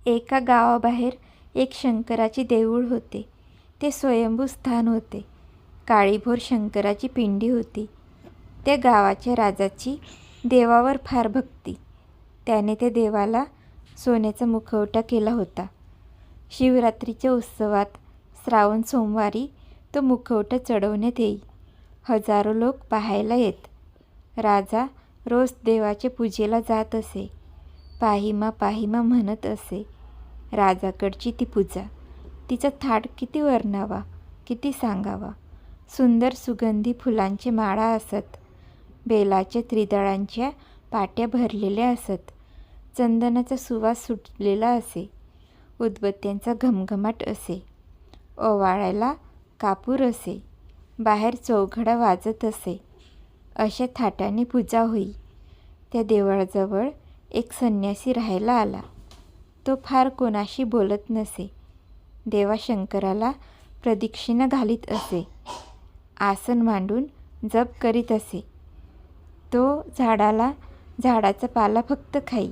एका गावाबाहेर एक शंकराचे देऊळ होते. ते स्वयंभू स्थान होते. काळीभोर शंकराची पिंडी होती. त्या गावाच्या राजाची देवावर फार भक्ती. त्याने त्या देवाला सोन्याचा मुखवटा केला होता. शिवरात्रीच्या उत्सवात श्रावण सोमवारी तो मुखवटा चढवण्यात येई. हजारो लोक पाहायला येत. राजा रोज देवाच्या पूजेला जात असे. पाहिमा पाहिमा म्हणत असे. राजाकडची ती पूजा, तिचा थाट किती वर्णावा, किती सांगावा. सुंदर सुगंधी फुलांचे माळा असत. बेलाच्या त्रिदळांच्या पाट्या भरलेल्या असत. चंदनाचा सुवास सुटलेला असे. उदबत्त्यांचा घमघमाट असे. ओवाळायला कापूर असे. बाहेर चौघडा वाजत असे. अशा थाटाने पूजा होई. त्या देवळाजवळ एक संन्यासी राहायला आला. तो फार कोणाशी बोलत नसे. देवा शंकराला प्रदक्षिणा घालीत असे. आसन मांडून जप करीत असे. तो झाडाचा पाला फक्त खाई.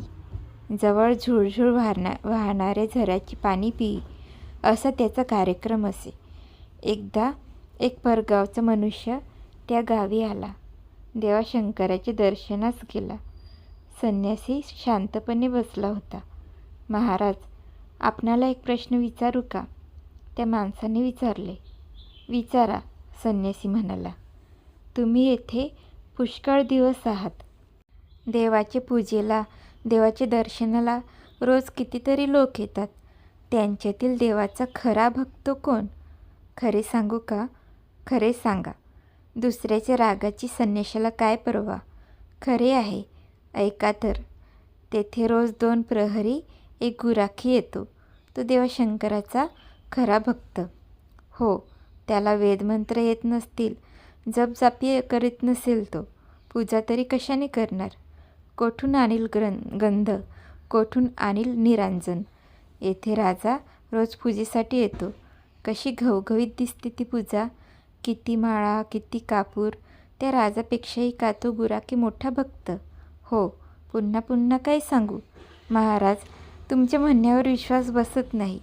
जवळ झुळझुळ वाहणाऱ्या झऱ्याचे पाणी पिई, असा त्याचा कार्यक्रम असे. एकदा एक परगावचा मनुष्य त्या गावी आला. देवा शंकराच्या दर्शनास गेला. संन्यासी शांतपणे बसला होता. महाराज, आपणाला एक प्रश्न विचारू का? त्या माणसाने विचारले. विचारा, संन्यासी म्हणाला. तुम्ही येथे पुष्कळ दिवस आहात. देवाच्या पूजेला, देवाच्या दर्शनाला रोज कितीतरी लोक येतात. त्यांच्यातील देवाचा खरा भक्त कोण? खरे सांगू का? खरे सांगा. दुसऱ्याच्या रागाची संन्याशाला काय पर्वा? खरे आहे, ऐका तर. तेथे रोज 2 प्रहरी एक गुराखी येतो. तो देवा शंकराचा खरा भक्त. हो, त्याला वेदमंत्र येत नसतील, जपजापी करीत नसेल तो, पूजा तरी कशाने करणार? कोठून आणील गंध, कोठून आणील निरांजन? येथे राजा रोज पूजेसाठी येतो. कशी घवघवीत दिसते ती पूजा. किती माळा, किती कापूर. त्या राजापेक्षाही का तो गुराखी मोठा भक्त? हो, पुन्हा पुन्हा काय सांगू? महाराज, तुमच्या म्हणण्यावर विश्वास बसत नाही.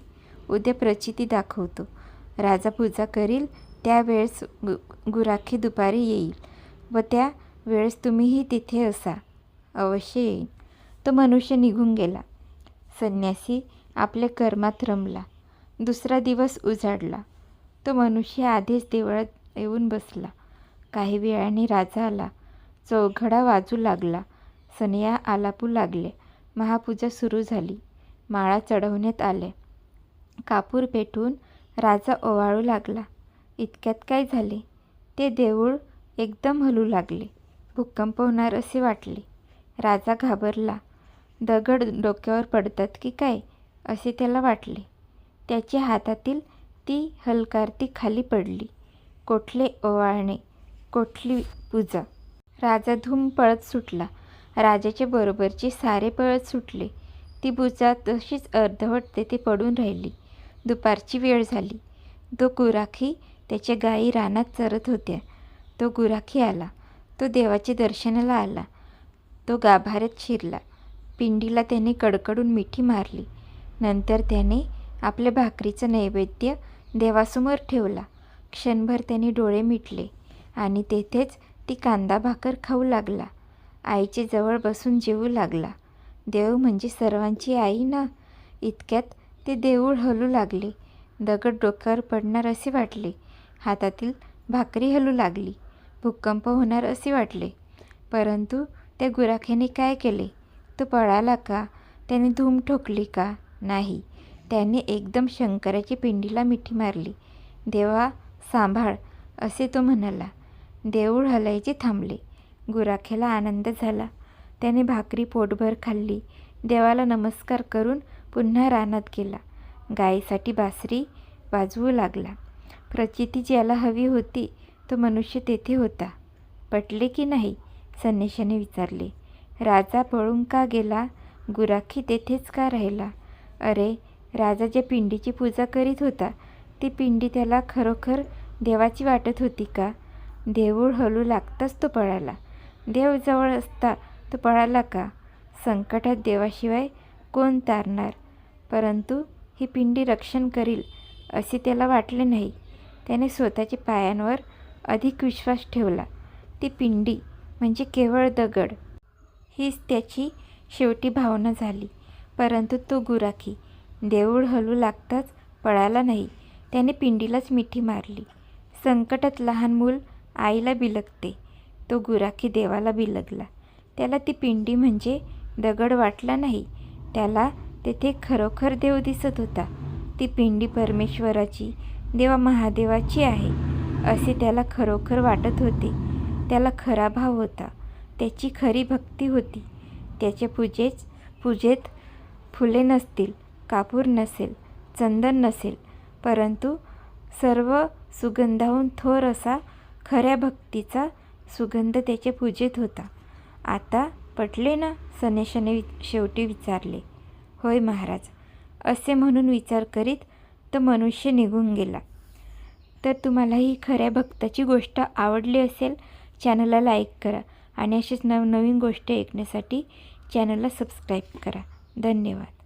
उद्या प्रचिती दाखवतो. राजा पूजा करील त्यावेळेस गुराखी दुपारी येईल व त्या वेळेस तुम्हीही तिथे असा. अवश्य येईन. तो मनुष्य निघून गेला. संन्यासी आपल्या कर्मात रमला. दुसरा दिवस उजाडला. तो मनुष्य आधीच देवळात येऊन बसला. काही वेळाने राजा आला. चौघडा वाजू लागला. सनया आलापू लागल्या. महापूजा सुरू झाली. माळा चढवण्यात आल्या. कापूर पेटवून राजा ओवाळू लागला. इतक्यात काय झाले? ते देऊळ एकदम हलू लागले. भूकंप होणार असे वाटले. राजा घाबरला. दगड डोक्यावर पडतात की काय असे त्याला वाटले. त्याच्या हातातील ती हलकारती खाली पडली. कोठले ओवाळणे, कोठली पूजा. राजा धूम पळत सुटला. राजाच्या बरोबरचे सारे पळत सुटले. ती पूजा तशीच अर्धवट तेथे पडून राहिली. दुपारची वेळ झाली. तो गुराखी त्याच्या गायी रानात चरत होत्या. तो गुराखी आला. तो देवाच्या दर्शनाला आला. तो गाभाऱ्यात शिरला. पिंडीला त्याने कडकडून मिठी मारली. नंतर त्याने आपल्या भाकरीचं नैवेद्य देवासमोर ठेवला. क्षणभर त्याने डोळे मिटले आणि तेथेच ती कांदा भाकर खाऊ लागला. आईच्या जवळ बसून जेवू लागला. देव म्हणजे सर्वांची आई ना. इतक्यात ते देऊळ हलू लागले. दगड डोक्यावर पडणार असे वाटले. हातातील भाकरी हलू लागली. भूकंप होणार असे वाटले. परंतु त्या गुराख्याने काय केले? तो पळाला का? त्याने धूम ठोकली का? नाही. त्याने एकदम शंकराच्या पिंडीला मिठी मारली. देवा सांभाळ, असे तो म्हणाला. देऊळ हलायचे थांबले. गुराख्याला आनंद झाला. त्याने भाकरी पोटभर खाल्ली. देवाला नमस्कार करून पुन्हा रानात गेला. गायीसाठी बासरी वाजवू लागला. प्रचिती ज्याला हवी होती तो मनुष्य तेथे होता. पटले की नाही? संन्याशाने विचारले. राजा पळून का गेला? गुराखी तेथेच का राहिला? अरे, राजा ज्या पिंडीची पूजा करीत होता ती पिंडी त्याला खरोखर देवाची वाटत होती का? देऊळ हलू लागताच तो पळाला. देव जवळ असता तो पळाला का? संकटात देवाशिवाय कोण तारणार? परंतु ही पिंडी रक्षण करील असे त्याला वाटले नाही. त्याने स्वतःच्या पायांवर अधिक विश्वास ठेवला. ती पिंडी म्हणजे केवळ दगड हीच त्याची शेवटी भावना झाली. परंतु तो गुराखी देऊळ हलू लागताच पळाला नाही. त्याने पिंडीलाच मिठी मारली. संकटात लहान मूल आईला बिलगते, तो गुराखी देवाला बिलगला. त्याला ती पिंडी म्हणजे दगड वाटला नाही, त्याला तेथे खरोखर देव दिसत होता. ती पिंडी परमेश्वराची, देवा महादेवाची आहे असे त्याला खरोखर वाटत होते. त्याला खरा भाव होता, त्याची खरी भक्ती होती. त्याच्या पूजेत फुले नसतील, कापूर नसेल, चंदन नसेल, परंतु सर्व सुगंधाहून थोर असा खऱ्या भक्तीचा सुगंध त्याच्या पूजेत होता. आता पटले ना? सनेशाने शेवटी विचारले. होय महाराज, असे म्हणून विचार करीत तो मनुष्य निघून गेला. तर तुम्हाला ही खऱ्या भक्ताची गोष्ट आवडली असेल, चॅनलला लाईक करा आणि अशीच नवनवीन गोष्टी ऐकण्यासाठी चॅनलला सबस्क्राईब करा. धन्यवाद.